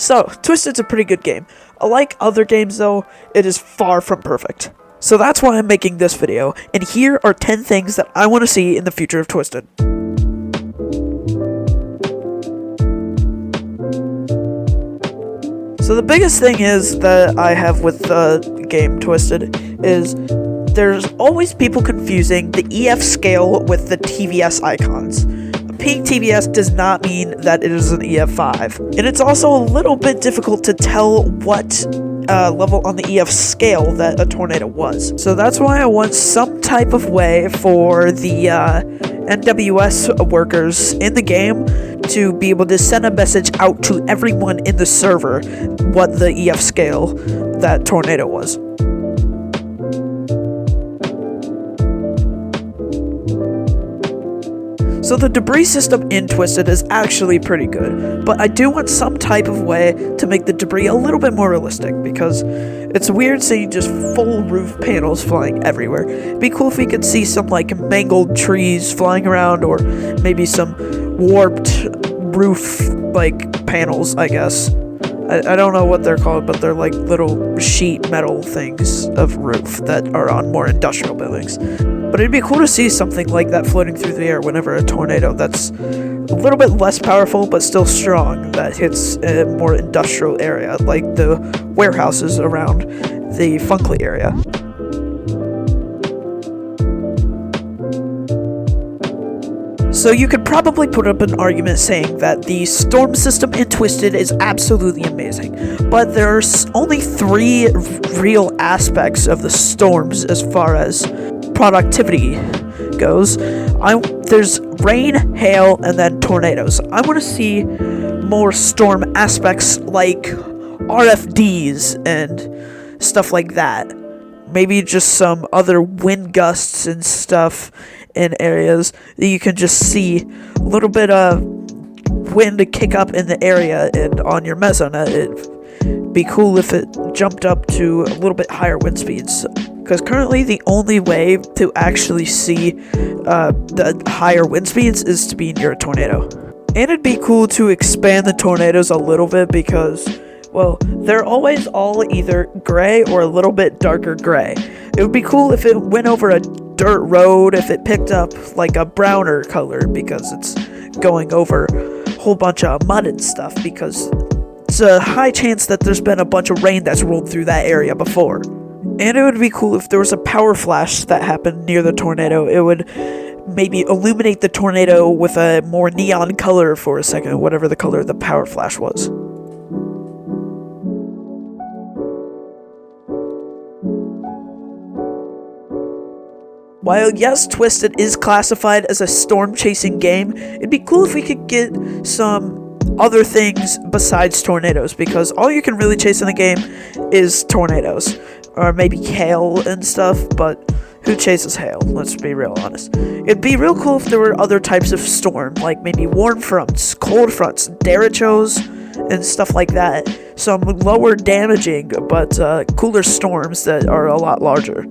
So, Twisted's a pretty good game. Like other games though, it is far from perfect. So that's why I'm making this video, and here are 10 things that I want to see in the future of Twisted. So the biggest thing is that I have with the game Twisted is there's always people confusing the EF scale with the TVS icons. Pink TVS does not mean that it is an EF5, and it's also a little bit difficult to tell what level on the EF scale that a tornado was. So that's why I want some type of way for the NWS workers in the game to be able to send a message out to everyone in the server what the EF scale that tornado was. So the debris system in Twisted is actually pretty good, but I do want some type of way to make the debris a little bit more realistic, because it's weird seeing just full roof panels flying everywhere. It'd be cool if we could see some like mangled trees flying around, or maybe some warped roof like panels, I guess. I don't know what they're called, but they're like little sheet metal things of roof that are on more industrial buildings. But it'd be cool to see something like that floating through the air whenever a tornado that's a little bit less powerful but still strong that hits a more industrial area, like the warehouses around the Funkley area. So you could probably put up an argument saying that the storm system in Twisted is absolutely amazing, but there's only 3 real aspects of the storms as far as productivity goes. There's rain, hail, and then tornadoes. I want to see more storm aspects like RFDs and stuff like that. Maybe just some other wind gusts and stuff in areas that you can just see a little bit of wind to kick up in the area and on your mesonet. It'd be cool if it jumped up to a little bit higher wind speeds, because currently the only way to actually see the higher wind speeds is to be near a tornado. And it'd be cool to expand the tornadoes a little bit, because, well, they're always all either gray or a little bit darker gray. It would be cool if it went over a dirt road, if it picked up like a browner color, because it's going over a whole bunch of mud and stuff, because it's a high chance that there's been a bunch of rain that's rolled through that area before. And it would be cool if there was a power flash that happened near the tornado. It would maybe illuminate the tornado with a more neon color for a second, whatever the color the power flash was. While yes, Twisted is classified as a storm-chasing game, it'd be cool if we could get some other things besides tornadoes, because all you can really chase in the game is tornadoes, or maybe hail and stuff, but who chases hail? Let's be real honest. It'd be real cool if there were other types of storm, like maybe warm fronts, cold fronts, derechos, and stuff like that. Some lower damaging, but cooler storms that are a lot larger.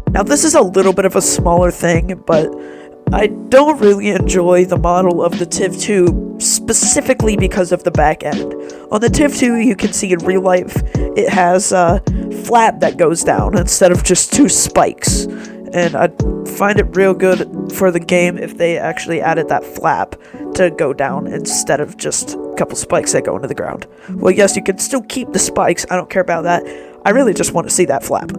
Now this is a little bit of a smaller thing, but I don't really enjoy the model of the TIV2 specifically because of the back end. On the TIV2 you can see in real life it has a flap that goes down instead of just 2 spikes. And I'd find it real good for the game if they actually added that flap to go down instead of just a couple spikes that go into the ground. Well, yes, you can still keep the spikes, I don't care about that. I really just want to see that flap.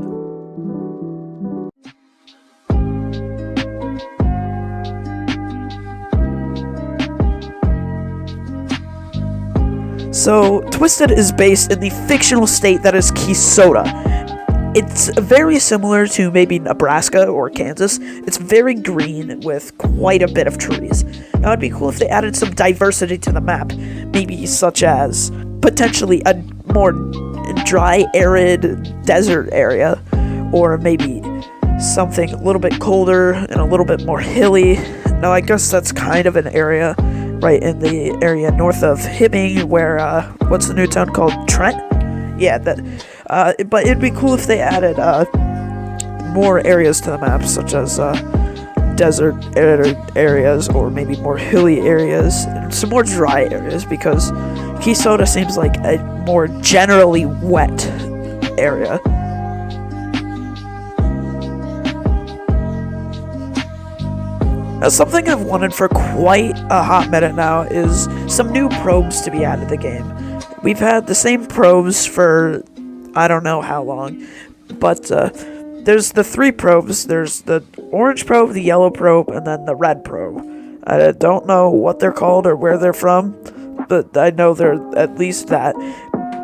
So, Twisted is based in the fictional state that is Keysota. It's very similar to maybe Nebraska or Kansas. It's very green with quite a bit of trees. Now, it'd be cool if they added some diversity to the map, maybe such as potentially a more dry, arid desert area, or maybe something a little bit colder and a little bit more hilly. Now, I guess that's kind of an area right in the area north of Hibbing, where, what's the new town called? Trent? Yeah, that, but it'd be cool if they added, more areas to the map, such as, desert areas, or maybe more hilly areas, and some more dry areas, because Keysota seems like a more generally wet area. Now, something I've wanted for quite a hot minute now is some new probes to be added to the game. We've had the same probes for I don't know how long, but there's the 3 probes. There's the orange probe, the yellow probe, and then the red probe. I don't know what they're called or where they're from, but I know they're at least that.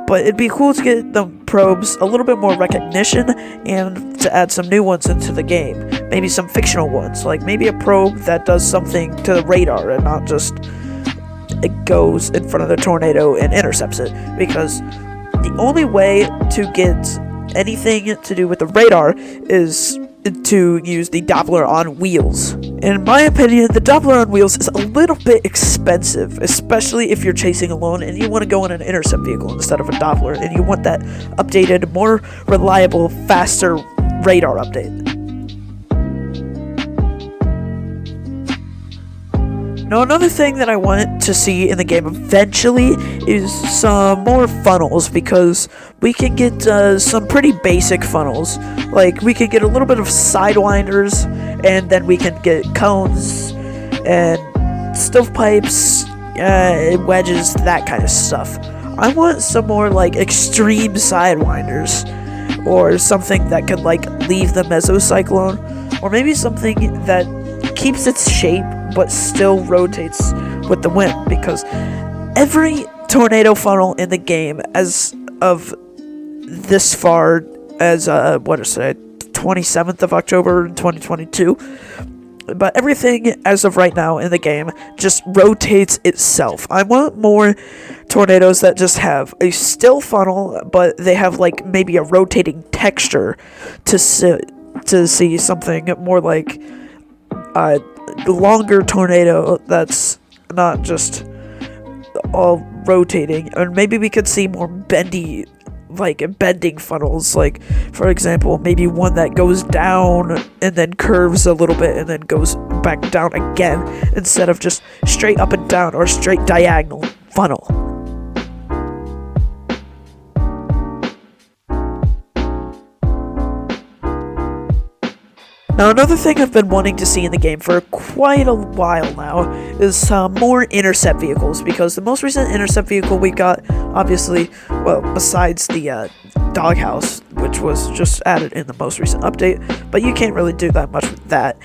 But it'd be cool to get the probes a little bit more recognition and to add some new ones into the game. Maybe some fictional ones, like maybe a probe that does something to the radar and not just it goes in front of the tornado and intercepts it. Because the only way to get anything to do with the radar is to use the Doppler on wheels. In my opinion, the Doppler on wheels is a little bit expensive, especially if you're chasing alone and you want to go in an intercept vehicle instead of a Doppler, and you want that updated, more reliable, faster radar update. Now, another thing that I want to see in the game eventually is some more funnels, because we can get some pretty basic funnels. Like, we can get a little bit of sidewinders, and then we can get cones and stovepipes, wedges, that kind of stuff. I want some more, like, extreme sidewinders, or something that could, like, leave the mesocyclone, or maybe something that keeps its shape but still rotates with the wind, because every tornado funnel in the game as of this far as 27th of October 2022, but everything as of right now in the game just rotates itself. I want more tornadoes that just have a still funnel, but they have like maybe a rotating texture to see something more like longer tornado that's not just all rotating. Or maybe we could see more bending funnels, like for example maybe one that goes down and then curves a little bit and then goes back down again, instead of just straight up and down or straight diagonal funnel. Now, another thing I've been wanting to see in the game for quite a while now is more intercept vehicles, because the most recent intercept vehicle we got, obviously, well, besides the doghouse, which was just added in the most recent update, but you can't really do that much with that,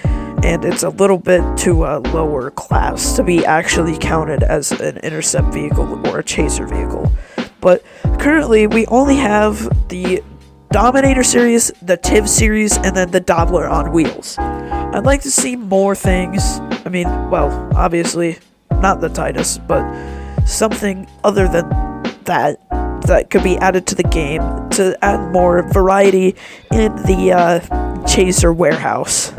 and it's a little bit too lower class to be actually counted as an intercept vehicle or a chaser vehicle. But currently, we only have the Dominator series, the TIV series, and then the Doppler on wheels. I'd like to see more things. I mean, well, obviously, not the Titus, but something other than that could be added to the game to add more variety in the chaser warehouse.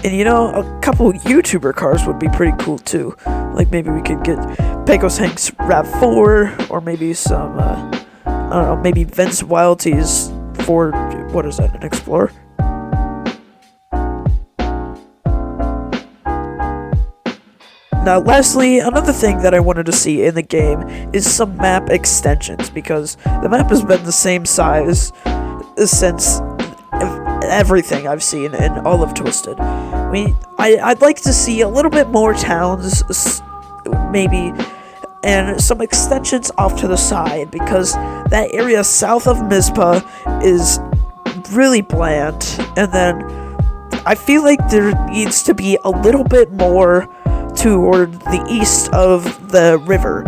And you know, a couple YouTuber cars would be pretty cool too. Like maybe we could get Pecos Hank's RAV4, or maybe some, I don't know, maybe Vince Wildty's Ford, what is that, an Explorer? Now, lastly, another thing that I wanted to see in the game is some map extensions, because the map has been the same size since everything I've seen in all of Twisted. I'd like to see a little bit more towns, maybe, and some extensions off to the side, because that area south of Mizpah is really bland, and then I feel like there needs to be a little bit more toward the east of the river.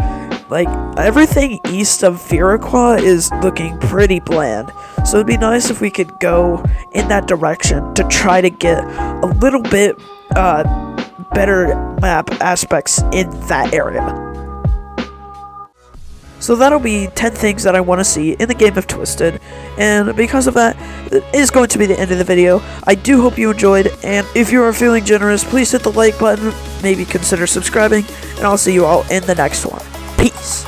Like, everything east of Viroqua is looking pretty bland, so it'd be nice if we could go in that direction to try to get a little bit better map aspects in that area. So that'll be 10 things that I want to see in the game of Twisted, and because of that, it is going to be the end of the video. I do hope you enjoyed, and if you are feeling generous, please hit the like button, maybe consider subscribing, and I'll see you all in the next one. Peace!